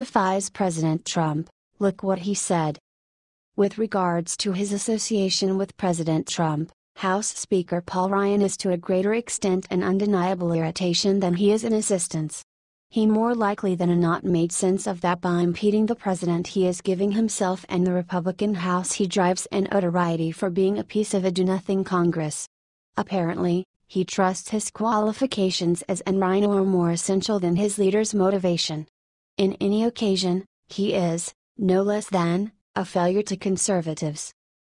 Defies President Trump, look what he said. With regards to his association with President Trump, House Speaker Paul Ryan is to a greater extent an undeniable irritation than he is an assistance. He more likely than not made sense of that by impeding the president he is giving himself and the Republican House he drives an notoriety for being a piece of a do-nothing Congress. Apparently, he trusts his qualifications as an rhino are more essential than his leader's motivation. In any occasion, he is, no less than, a failure to conservatives.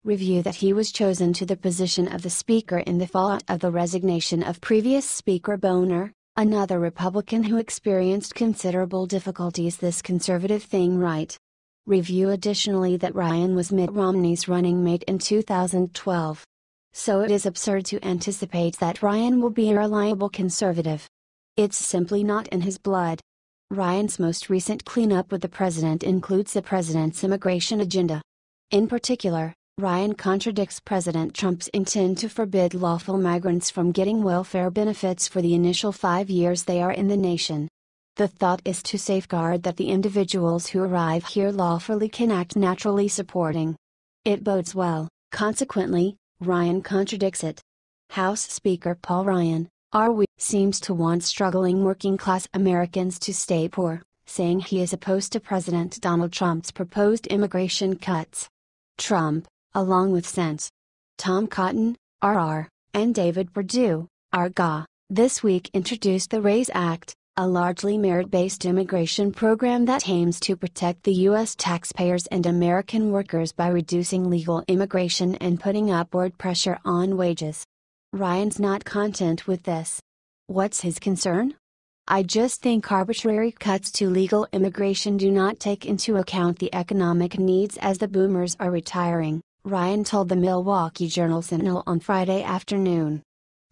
Review that he was chosen to the position of the Speaker in the fallout of the resignation of previous Speaker Boehner, another Republican who experienced considerable difficulties this conservative thing right. Review additionally that Ryan was Mitt Romney's running mate in 2012. So it is absurd to anticipate that Ryan will be a reliable conservative. It's simply not in his blood. Ryan's most recent cleanup with the president includes the president's immigration agenda. In particular, Ryan contradicts President Trump's intent to forbid lawful migrants from getting welfare benefits for the initial 5 years they are in the nation. The thought is to safeguard that the individuals who arrive here lawfully can act naturally supporting. It bodes well, consequently, Ryan contradicts it. House Speaker Paul Ryan, seems to want struggling working-class Americans to stay poor, saying he is opposed to President Donald Trump's proposed immigration cuts. Trump, along with Sens. Tom Cotton, RR, and David Perdue, RGA, this week introduced the RAISE Act, a largely merit-based immigration program that aims to protect the U.S. taxpayers and American workers by reducing legal immigration and putting upward pressure on wages. Ryan's not content with this. What's his concern? I just think arbitrary cuts to legal immigration do not take into account the economic needs as the boomers are retiring, Ryan told the Milwaukee Journal-Sentinel on Friday afternoon.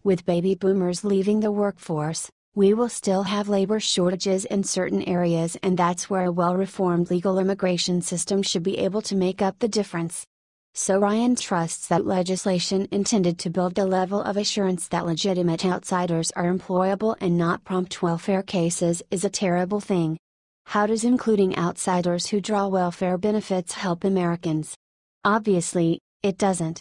With baby boomers leaving the workforce, we will still have labor shortages in certain areas, and that's where a well-reformed legal immigration system should be able to make up the difference. So Ryan trusts that legislation intended to build a level of assurance that legitimate outsiders are employable and not prompt welfare cases is a terrible thing. How does including outsiders who draw welfare benefits help Americans? Obviously, it doesn't.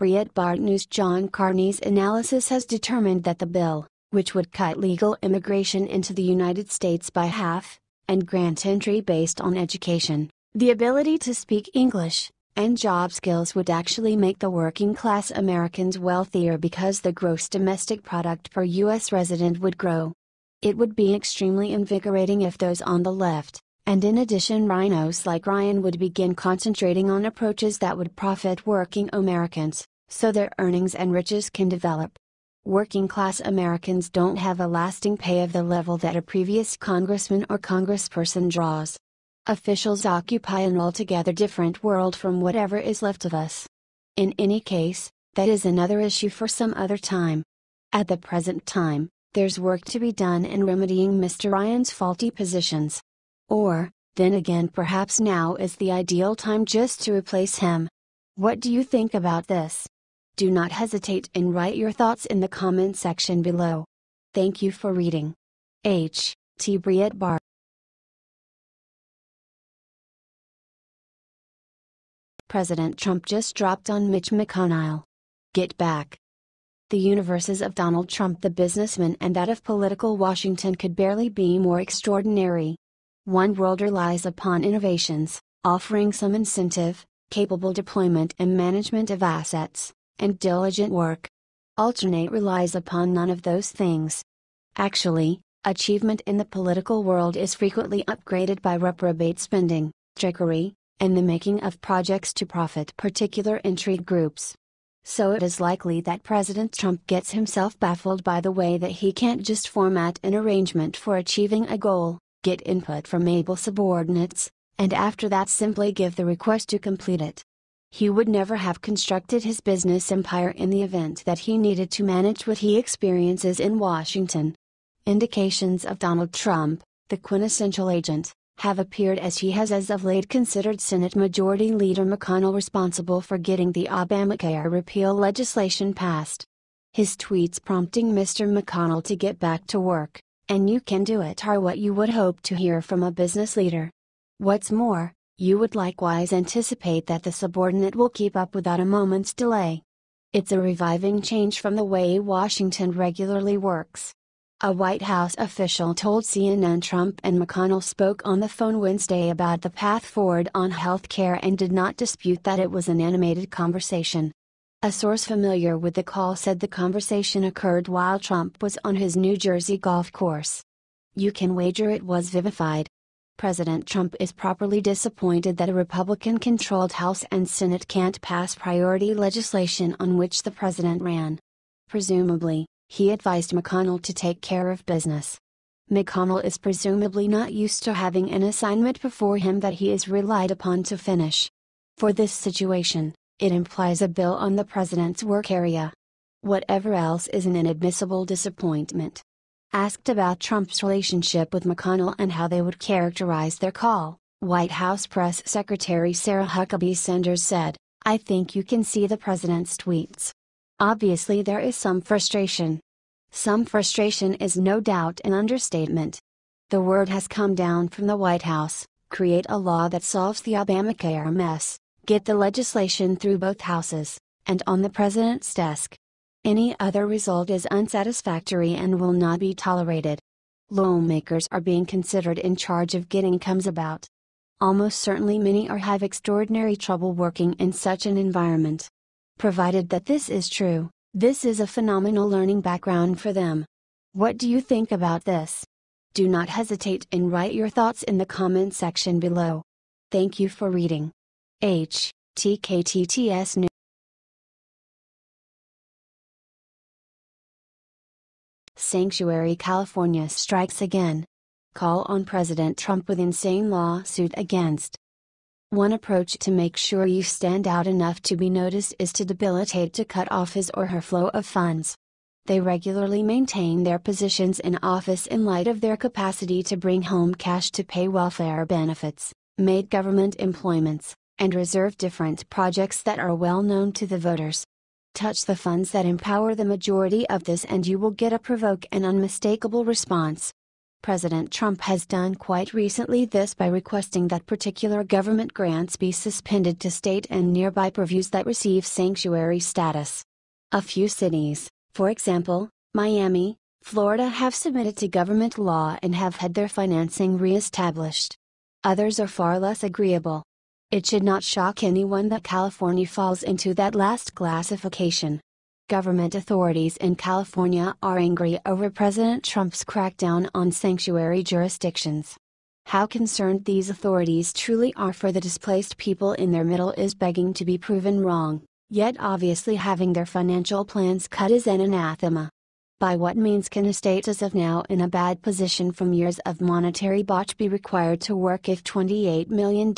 Breitbart News' John Carney's analysis has determined that the bill, which would cut legal immigration into the United States by half, and grant entry based on education, the ability to speak English, and job skills would actually make the working-class Americans wealthier because the gross domestic product per U.S. resident would grow. It would be extremely invigorating if those on the left, and in addition rhinos like Ryan, would begin concentrating on approaches that would profit working Americans, so their earnings and riches can develop. Working-class Americans don't have a lasting pay of the level that a previous congressman or congressperson draws. Officials occupy an altogether different world from whatever is left of us. In any case, that is another issue for some other time. At the present time, there's work to be done in remedying Mr. Ryan's faulty positions. Or, then again, perhaps now is the ideal time just to replace him. What do you think about this? Do not hesitate and write your thoughts in the comment section below. Thank you for reading. H. T. Breitbart. President Trump just dropped on Mitch McConnell. Get back. The universes of Donald Trump the businessman and that of political Washington could barely be more extraordinary. One world relies upon innovations, offering some incentive, capable deployment and management of assets, and diligent work. Alternate relies upon none of those things. Actually, achievement in the political world is frequently upgraded by reprobate spending, trickery, and the making of projects to profit particular intrigue groups. So it is likely that President Trump gets himself baffled by the way that he can't just format an arrangement for achieving a goal, get input from able subordinates, and after that simply give the request to complete it. He would never have constructed his business empire in the event that he needed to manage what he experiences in Washington. Indications of Donald Trump, the quintessential agent, have appeared as he has as of late considered Senate Majority Leader McConnell responsible for getting the Obamacare repeal legislation passed. His tweets prompting Mr. McConnell to get back to work, and you can do it, are what you would hope to hear from a business leader. What's more, you would likewise anticipate that the subordinate will keep up without a moment's delay. It's a reviving change from the way Washington regularly works. A White House official told CNN Trump and McConnell spoke on the phone Wednesday about the path forward on health care and did not dispute that it was an animated conversation. A source familiar with the call said the conversation occurred while Trump was on his New Jersey golf course. You can wager it was vivified. President Trump is properly disappointed that a Republican-controlled House and Senate can't pass priority legislation on which the president ran. Presumably, he advised McConnell to take care of business. McConnell is presumably not used to having an assignment before him that he is relied upon to finish. For this situation, it implies a bill on the president's work area. Whatever else is an inadmissible disappointment. Asked about Trump's relationship with McConnell and how they would characterize their call, White House Press Secretary Sarah Huckabee Sanders said, "I think you can see the president's tweets. Obviously there is some frustration. Some frustration is no doubt an understatement. The word has come down from the White House, create a law that solves the Obamacare mess, get the legislation through both houses, and on the president's desk. Any other result is unsatisfactory and will not be tolerated. Lawmakers are being considered in charge of getting comes about. Almost certainly many are have extraordinary trouble working in such an environment. Provided that this is true, this is a phenomenal learning background for them. What do you think about this? Do not hesitate and write your thoughts in the comment section below. Thank you for reading. HTKTTS News. Sanctuary California strikes again. Call on President Trump with insane lawsuit against. One approach to make sure you stand out enough to be noticed is to debilitate to cut off his or her flow of funds. They regularly maintain their positions in office in light of their capacity to bring home cash to pay welfare benefits, made government employments, and reserve different projects that are well known to the voters. Touch the funds that empower the majority of this and you will get a provoke and unmistakable response. President Trump has done quite recently this by requesting that particular government grants be suspended to state and nearby purviews that receive sanctuary status. A few cities, for example, Miami, Florida, have submitted to government law and have had their financing re-established. Others are far less agreeable. It should not shock anyone that California falls into that last classification. Government authorities in California are angry over President Trump's crackdown on sanctuary jurisdictions. How concerned these authorities truly are for the displaced people in their middle is begging to be proven wrong, yet obviously having their financial plans cut is an anathema. By what means can a state as of now in a bad position from years of monetary botch be required to work if $28 million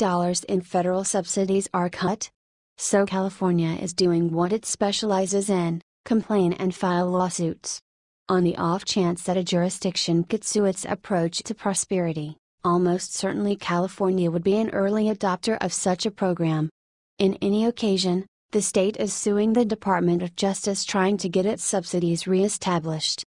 in federal subsidies are cut? So California is doing what it specializes in, complain and file lawsuits. On the off chance that a jurisdiction could sue its approach to prosperity, almost certainly California would be an early adopter of such a program. In any occasion, the state is suing the Department of Justice trying to get its subsidies re-established.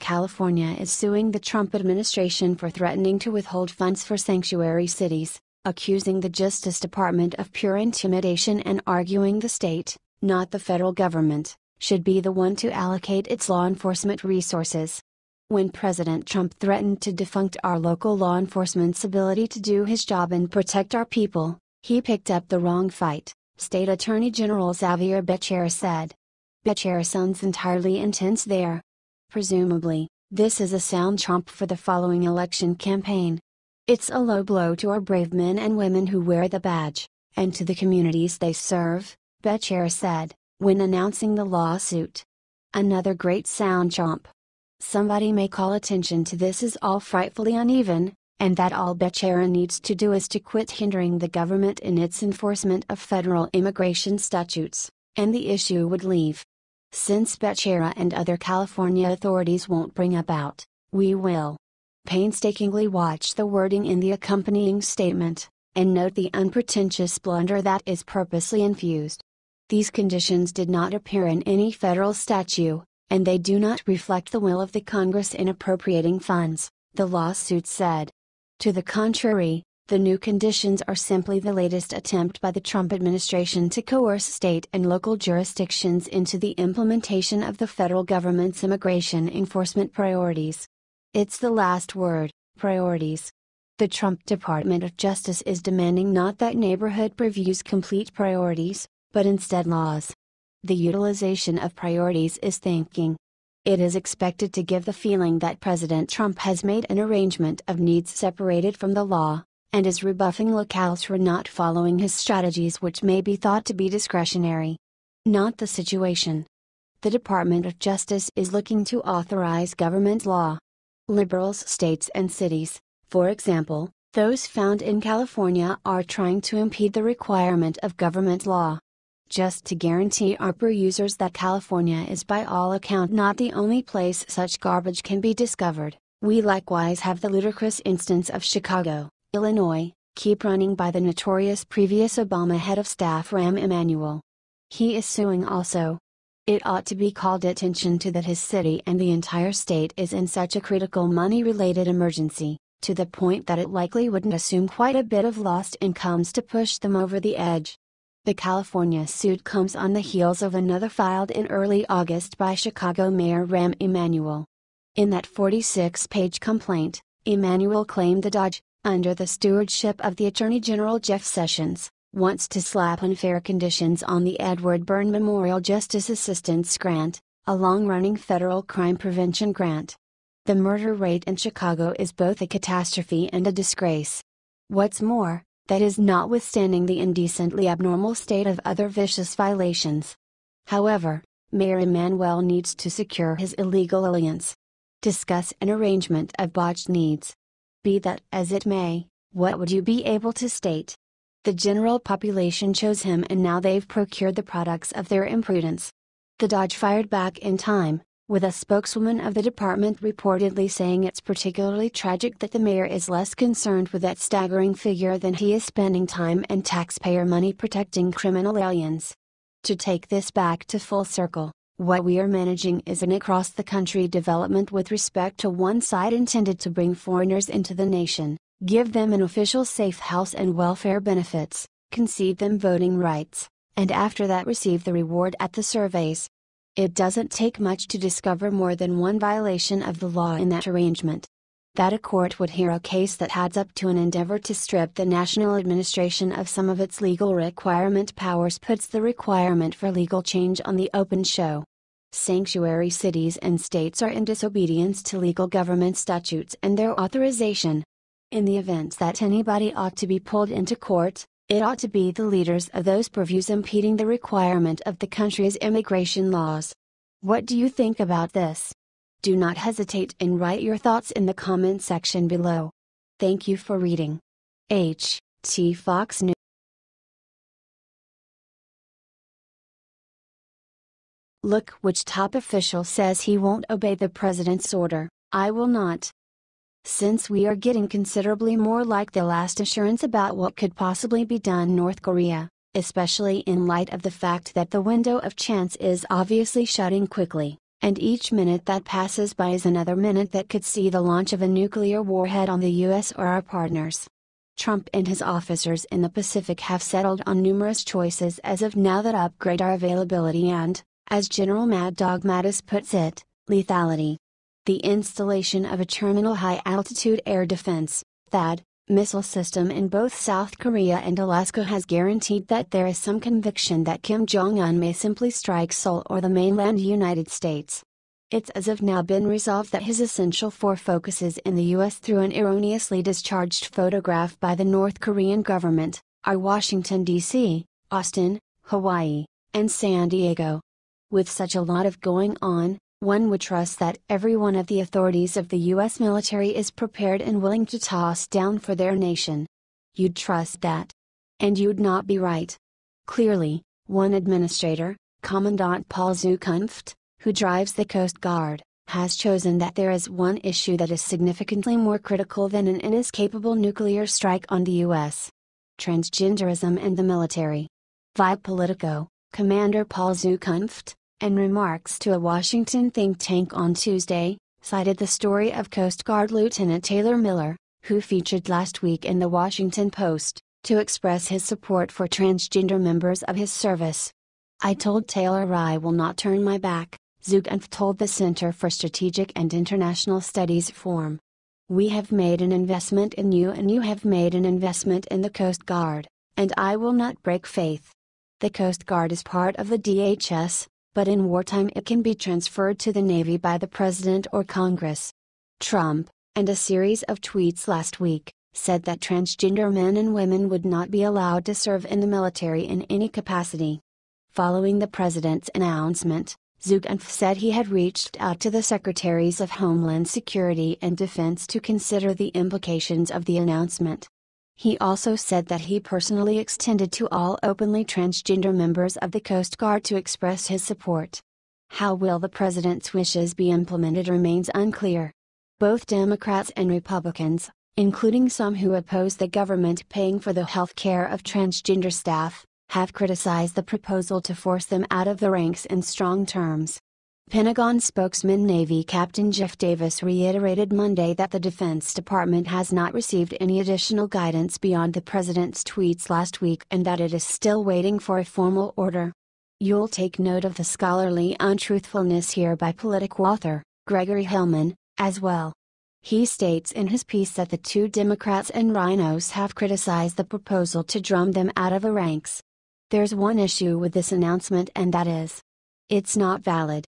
California is suing the Trump administration for threatening to withhold funds for sanctuary cities, accusing the Justice Department of pure intimidation and arguing the state, not the federal government, should be the one to allocate its law enforcement resources. When President Trump threatened to defunct our local law enforcement's ability to do his job and protect our people, he picked up the wrong fight, State Attorney General Xavier Becerra said. Becerra sounds entirely intense there. Presumably, this is a sound trump for the following election campaign. It's a low blow to our brave men and women who wear the badge, and to the communities they serve, Becerra said, when announcing the lawsuit. Another great sound trump. Somebody may call attention to this as all frightfully uneven, and that all Becerra needs to do is to quit hindering the government in its enforcement of federal immigration statutes, and the issue would leave. Since Becerra and other California authorities won't bring about, we will. Painstakingly watch the wording in the accompanying statement, and note the unpretentious blunder that is purposely infused. These conditions did not appear in any federal statute, and they do not reflect the will of the Congress in appropriating funds, the lawsuit said. To the contrary, The new conditions are simply the latest attempt by the Trump administration to coerce state and local jurisdictions into the implementation of the federal government's immigration enforcement priorities. It's the last word, priorities. The Trump Department of Justice is demanding not that neighborhood previews complete priorities, but instead laws. The utilization of priorities is thinking. It is expected to give the feeling that President Trump has made an arrangement of needs separated from the law, and is rebuffing locales for not following his strategies, which may be thought to be discretionary. Not the situation. The Department of Justice is looking to authorize government law. Liberals, states and cities, for example, those found in California, are trying to impede the requirement of government law. Just to guarantee our users that California is by all account not the only place such garbage can be discovered, we likewise have the ludicrous instance of Chicago, Illinois, keep running by the notorious previous Obama head of staff Rahm Emanuel. He is suing also. It ought to be called attention to that his city and the entire state is in such a critical money-related emergency, to the point that it likely wouldn't assume quite a bit of lost incomes to push them over the edge. The California suit comes on the heels of another filed in early August by Chicago Mayor Rahm Emanuel. In that 46-page complaint, Emanuel claimed the Dodge, under the stewardship of the Attorney General Jeff Sessions, wants to slap unfair conditions on the Edward Byrne Memorial Justice Assistance Grant, a long-running federal crime prevention grant. The murder rate in Chicago is both a catastrophe and a disgrace. What's more, that is notwithstanding the indecently abnormal state of other vicious violations. However, Mayor Emanuel needs to secure his illegal aliens. Discuss an arrangement of botched needs. Be that as it may, what would you be able to state? The general population chose him, and now they've procured the products of their imprudence. The Dodge fired back in time, with a spokeswoman of the department reportedly saying it's particularly tragic that the mayor is less concerned with that staggering figure than he is spending time and taxpayer money protecting criminal aliens. To take this back to full circle, what we are managing is an across-the-country development with respect to one side intended to bring foreigners into the nation, give them an official safe house and welfare benefits, concede them voting rights, and after that receive the reward at the surveys. It doesn't take much to discover more than one violation of the law in that arrangement. That a court would hear a case that adds up to an endeavor to strip the national administration of some of its legal requirement powers puts the requirement for legal change on the open show. Sanctuary cities and states are in disobedience to legal government statutes and their authorization. In the event that anybody ought to be pulled into court, it ought to be the leaders of those purviews impeding the requirement of the country's immigration laws. What do you think about this? Do not hesitate and write your thoughts in the comment section below. Thank you for reading. H.T. Fox News. Look, which top official says he won't obey the president's order, I will not. Since we are getting considerably more like the last assurance about what could possibly be done North Korea, especially in light of the fact that the window of chance is obviously shutting quickly, and each minute that passes by is another minute that could see the launch of a nuclear warhead on the US or our partners. Trump and his officers in the Pacific have settled on numerous choices as of now that upgrade our availability and, as General Mad Dog Mattis puts it, lethality. The installation of a terminal high-altitude air defense, THAAD, missile system in both South Korea and Alaska has guaranteed that there is some conviction that Kim Jong-un may simply strike Seoul or the mainland United States. It's as of now been resolved that his Essential 4 focuses in the U.S. through an erroneously discharged photograph by the North Korean government, are Washington, D.C., Austin, Hawaii, and San Diego. With such a lot of going on, one would trust that every one of the authorities of the U.S. military is prepared and willing to toss down for their nation. You'd trust that. And you'd not be right. Clearly, one administrator, Commandant Paul Zukunft, who drives the Coast Guard, has chosen that there is one issue that is significantly more critical than an inescapable nuclear strike on the U.S. Transgenderism and the military. Via Politico, Commander Paul Zukunft, in remarks to a Washington think tank on Tuesday, cited the story of Coast Guard Lieutenant Taylor Miller, who featured last week in the Washington Post, to express his support for transgender members of his service. "I told Taylor I will not turn my back," Zuganth told the Center for Strategic and International Studies Forum. "We have made an investment in you and you have made an investment in the Coast Guard, and I will not break faith. The Coast Guard is part of the DHS, but in wartime it can be transferred to the Navy by the President or Congress." Trump, and a series of tweets last week, said that transgender men and women would not be allowed to serve in the military in any capacity. Following the president's announcement, Zuganth said he had reached out to the Secretaries of Homeland Security and Defense to consider the implications of the announcement. He also said that he personally extended to all openly transgender members of the Coast Guard to express his support. How will the president's wishes be implemented remains unclear. Both Democrats and Republicans, including some who oppose the government paying for the health care of transgender staff, have criticized the proposal to force them out of the ranks in strong terms. Pentagon spokesman Navy Captain Jeff Davis reiterated Monday that the Defense Department has not received any additional guidance beyond the president's tweets last week and that it is still waiting for a formal order. You'll take note of the scholarly untruthfulness here by Politico author Gregory Hillman, as well. He states in his piece that the two Democrats and rhinos have criticized the proposal to drum them out of the ranks. There's one issue with this announcement and that is, it's not valid.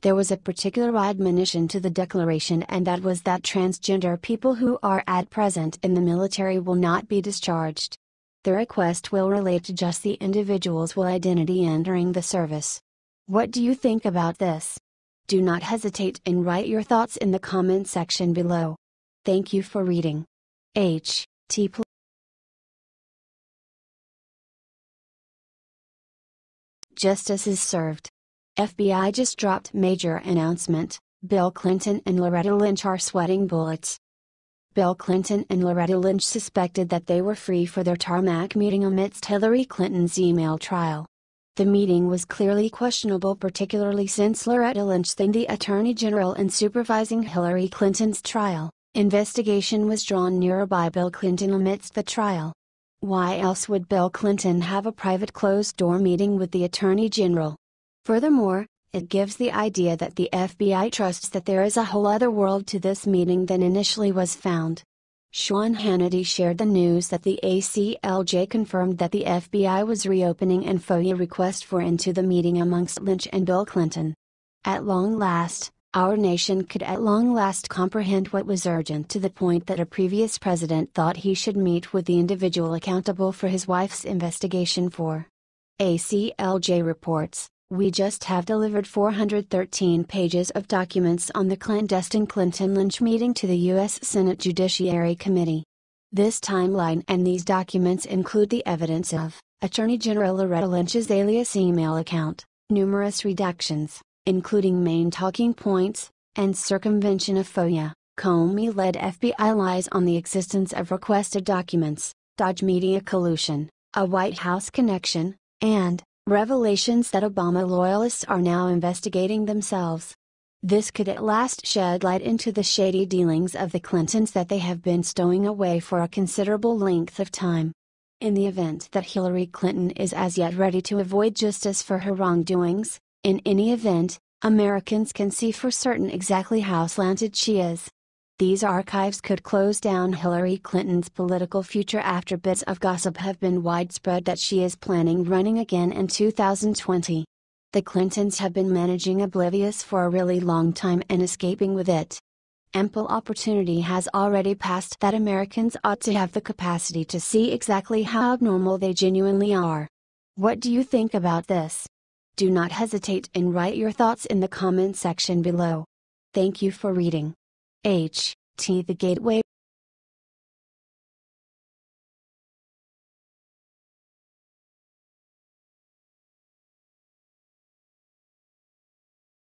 There was a particular admonition to the declaration and that was that transgender people who are at present in the military will not be discharged. The request will relate to just the individual's identity entering the service. What do you think about this? Do not hesitate and write your thoughts in the comment section below. Thank you for reading. H.T. Justice is served. FBI just dropped major announcement, Bill Clinton and Loretta Lynch are sweating bullets. Bill Clinton and Loretta Lynch suspected that they were free for their tarmac meeting amidst Hillary Clinton's email trial. The meeting was clearly questionable, particularly since Loretta Lynch then the Attorney General and supervising Hillary Clinton's trial. Investigation was drawn nearer by Bill Clinton amidst the trial. Why else would Bill Clinton have a private closed-door meeting with the Attorney General? Furthermore, it gives the idea that the FBI trusts that there is a whole other world to this meeting than initially was found. Sean Hannity shared the news that the ACLJ confirmed that the FBI was reopening an FOIA request for into the meeting amongst Lynch and Bill Clinton. At long last, our nation could at long last comprehend what was urgent to the point that a previous president thought he should meet with the individual accountable for his wife's investigation for. ACLJ reports, we just have delivered 413 pages of documents on the clandestine Clinton-Lynch meeting to the U.S. Senate Judiciary Committee. This timeline and these documents include the evidence of Attorney General Loretta Lynch's alias email account, numerous redactions, including main talking points, and circumvention of FOIA, Comey-led FBI lies on the existence of requested documents, Dodge media collusion, a White House connection, and revelations that Obama loyalists are now investigating themselves. This could at last shed light into the shady dealings of the Clintons that they have been stowing away for a considerable length of time. In the event that Hillary Clinton is as yet ready to avoid justice for her wrongdoings, in any event, Americans can see for certain exactly how slanted she is. These archives could close down Hillary Clinton's political future after bits of gossip have been widespread that she is planning running again in 2020. The Clintons have been managing oblivious for a really long time and escaping with it. Ample opportunity has already passed that Americans ought to have the capacity to see exactly how abnormal they genuinely are. What do you think about this? Do not hesitate and write your thoughts in the comment section below. Thank you for reading. H.T. The Gateway